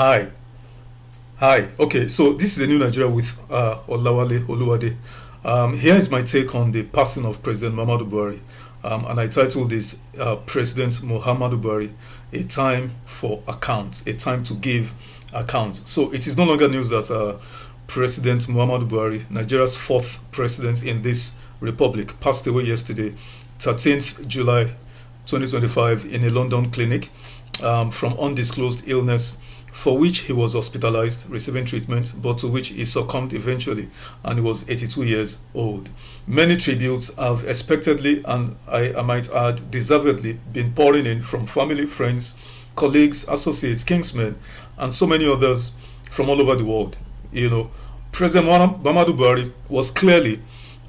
Hi. Hi. Okay, so this is the new Nigeria with Olawale Oluwade. Here is my take on the passing of President Muhammadu Buhari. And I titled this President Muhammadu Buhari, a time for account, a time to give account. So it is no longer news that President Muhammadu Buhari, Nigeria's fourth president in this republic, passed away yesterday, 13th July 2025, in a London clinic from undisclosed illness for which he was hospitalized, receiving treatment, but to which he succumbed eventually, and he was 82 years old. Many tributes have expectedly, and I might add, deservedly, been pouring in from family, friends, colleagues, associates, kingsmen, and so many others from all over the world. President Muhammadu Buhari was clearly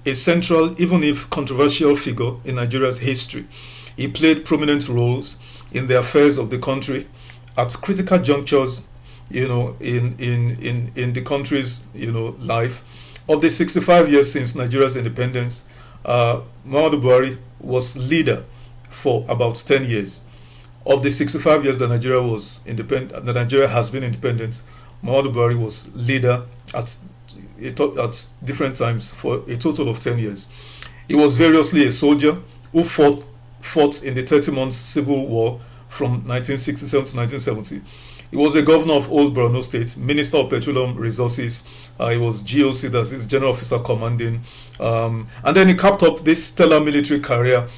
a central, even if controversial, figure in Nigeria's history. He played prominent roles in the affairs of the country at critical junctures, in the country's, life. Of the 65 years since Nigeria's independence, Muhammadu Buhari was leader for about 10 years. Of the 65 years that Nigeria was independent, that Nigeria has been independent, Muhammadu Buhari was leader at different times for a total of 10 years. He was variously a soldier who fought in the 30 months civil war from 1967 to 1970. He was a governor of Old Borno State, Minister of Petroleum Resources. He was GOC, that's his General Officer Commanding. And then he capped up this stellar military career,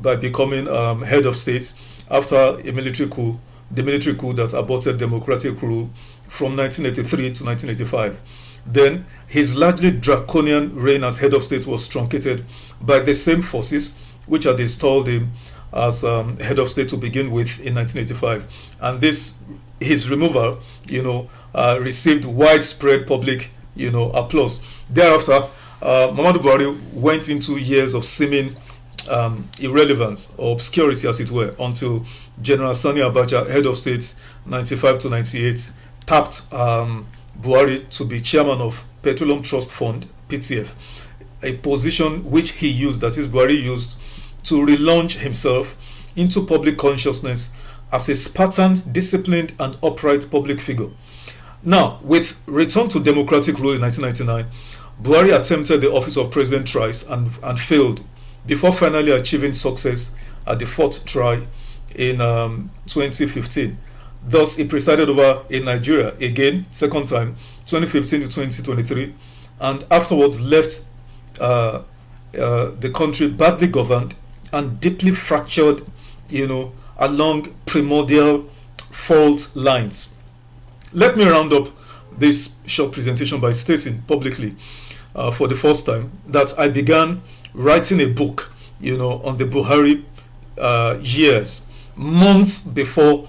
by becoming head of state after a military coup, the military coup that aborted democratic rule from 1983 to 1985. Then his largely draconian reign as head of state was truncated by the same forces which had installed him as head of state to begin with in 1985, and his removal, received widespread public, applause. Thereafter, Muhammadu Buhari went into years of seeming irrelevance or obscurity, as it were, until General Sani Abacha, head of state, 95 to 98, tapped Buhari to be chairman of Petroleum Trust Fund (PTF), a position which he used, that is, Buhari used, to relaunch himself into public consciousness as a Spartan, disciplined, and upright public figure. Now, with return to democratic rule in 1999, Buhari attempted the office of president thrice and failed, before finally achieving success at the fourth try in 2015. Thus, he presided over in Nigeria again, second time, 2015 to 2023, and afterwards left the country badly governed and deeply fractured, along primordial fault lines. Let me round up this short presentation by stating publicly, for the first time, that I began writing a book, on the Buhari years, months before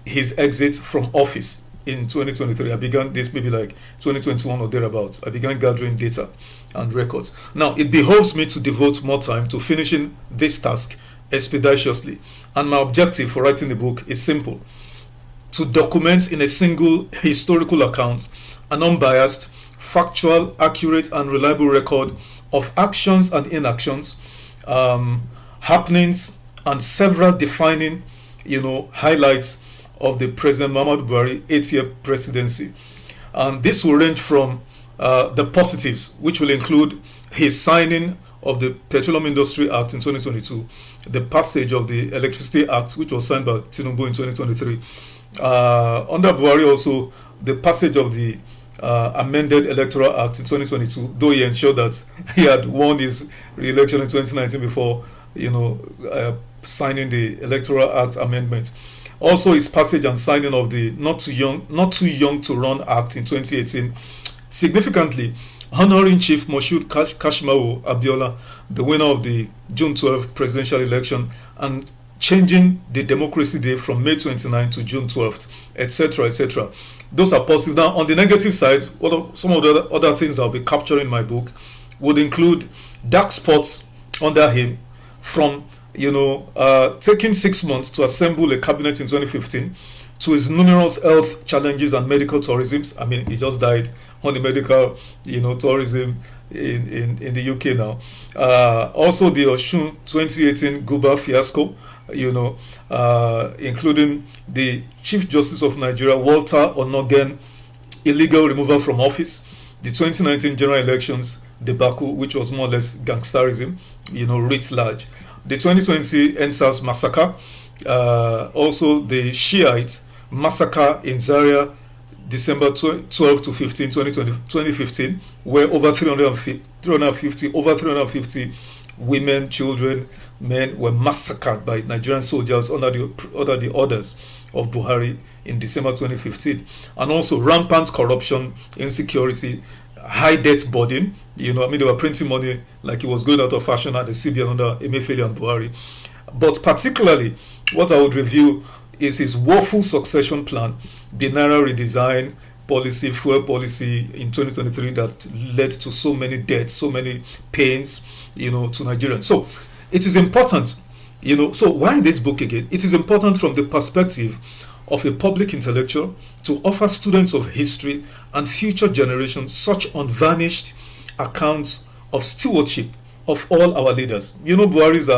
his exit from office in 2023. I began this maybe like 2021 or thereabouts. I began gathering data and records. Now, it behoves me to devote more time to finishing this task expeditiously. And my objective for writing the book is simple: to document in a single historical account an unbiased, factual, accurate, and reliable record of actions and inactions, happenings, and several defining, highlights of the President Muhammadu Buhari 8-year presidency. And this will range from the positives, which will include his signing of the Petroleum Industry Act in 2022, the passage of the Electricity Act, which was signed by Tinubu in 2023. Under Buhari also, the passage of the amended Electoral Act in 2022, though he ensured that he had won his re-election in 2019 before, signing the Electoral Act amendment. Also, his passage and signing of the Not Too Young to Run Act in 2018, significantly honoring Chief Moshood Kashimawo Abiola, the winner of the June 12 presidential election, and changing the Democracy Day from May 29 to June 12th, etc., etc. Those are positive. Now, on the negative side, some of the other things I'll be capturing in my book would include dark spots under him, from taking 6 months to assemble a cabinet in 2015, to his numerous health challenges and medical tourism. I mean, he just died on the medical, tourism in the UK now. Also, the Osun 2018 Guba fiasco, including the Chief Justice of Nigeria, Walter Onogen, illegal removal from office, the 2019 general elections debacle, which was more or less gangsterism, writ large, the 2020 NSAS massacre, also the Shiite massacre in Zaria, December 12 to 15, 2015, where over 350 women, children, men were massacred by Nigerian soldiers under the orders of Buhari in December 2015. And also rampant corruption, insecurity, high debt burden. They were printing money like it was going out of fashion at the CBN under Emefiele and Buhari. But particularly, what I would review is his woeful succession plan, the Naira redesign policy, fuel policy in 2023 that led to so many deaths, so many pains, to Nigerians. So it is important, so why this book again? It is important from the perspective of a public intellectual to offer students of history and future generations such unvarnished accounts of stewardship of all our leaders. Buhari's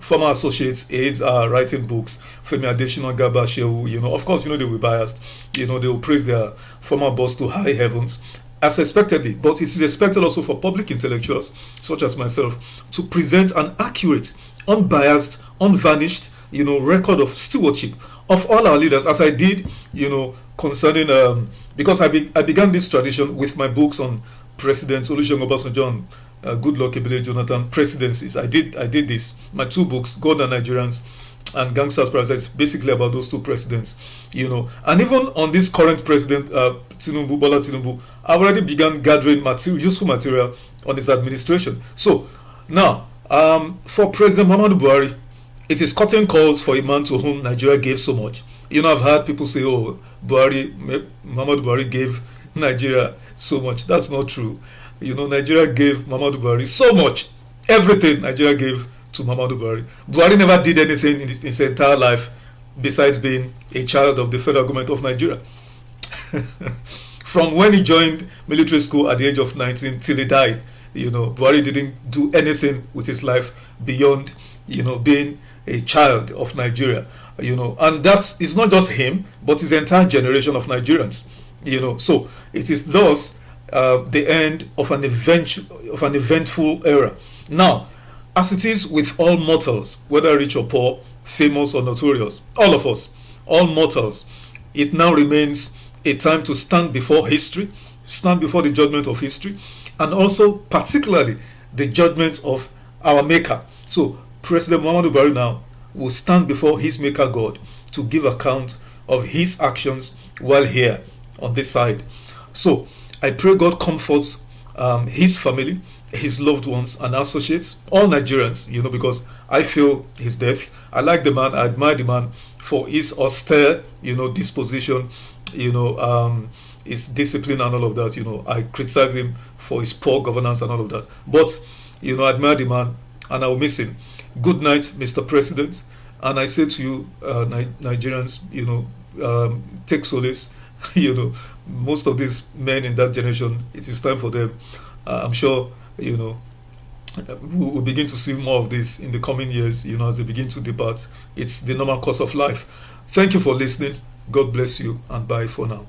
former associates, aides are writing books. Femi Adesina, Garba Shehu, of course, they will be biased. They will praise their former boss to high heavens, as expectedly. But it is expected also for public intellectuals, such as myself, to present an accurate, unbiased, unvarnished, record of stewardship of all our leaders, as I did, concerning, because I began this tradition with my books on President Olusegun Obasanjo and Goodluck Ebele Jonathan presidencies. I did this. My two books, God and Nigerians and Gangsters Paradise, basically about those two presidents. And even on this current president, Bola Tinubu, I already began gathering useful material on his administration. So now, for President Muhammadu Buhari, it is curtain calls for a man to whom Nigeria gave so much. I've heard people say, "Oh, Muhammadu Buhari gave Nigeria so much." That's not true. Nigeria gave Muhammadu Buhari so much. Everything Nigeria gave to Muhammadu Buhari. Buhari never did anything in his entire life besides being a child of the federal government of Nigeria. From when he joined military school at the age of 19 till he died, Buhari didn't do anything with his life beyond, being a child of Nigeria. And it's not just him, but his entire generation of Nigerians. So it is thus the end of an eventful era. Now, as it is with all mortals, whether rich or poor, famous or notorious, all of us, all mortals, it now remains a time to stand before history, stand before the judgment of history, and also particularly the judgment of our Maker. So President Muhammadu Buhari now will stand before his Maker God to give account of his actions while here on this side. So I pray God comforts his family, his loved ones and associates, all Nigerians, because I feel his death. I like the man, I admire the man for his austere, disposition, his discipline and all of that. I criticize him for his poor governance and all of that. But, I admire the man and I will miss him. Good night, Mr. President. And I say to you, Nigerians, take solace. Most of these men in that generation, it is time for them. I'm sure, we'll begin to see more of this in the coming years, as they begin to depart. It's the normal course of life. Thank you for listening. God bless you and bye for now.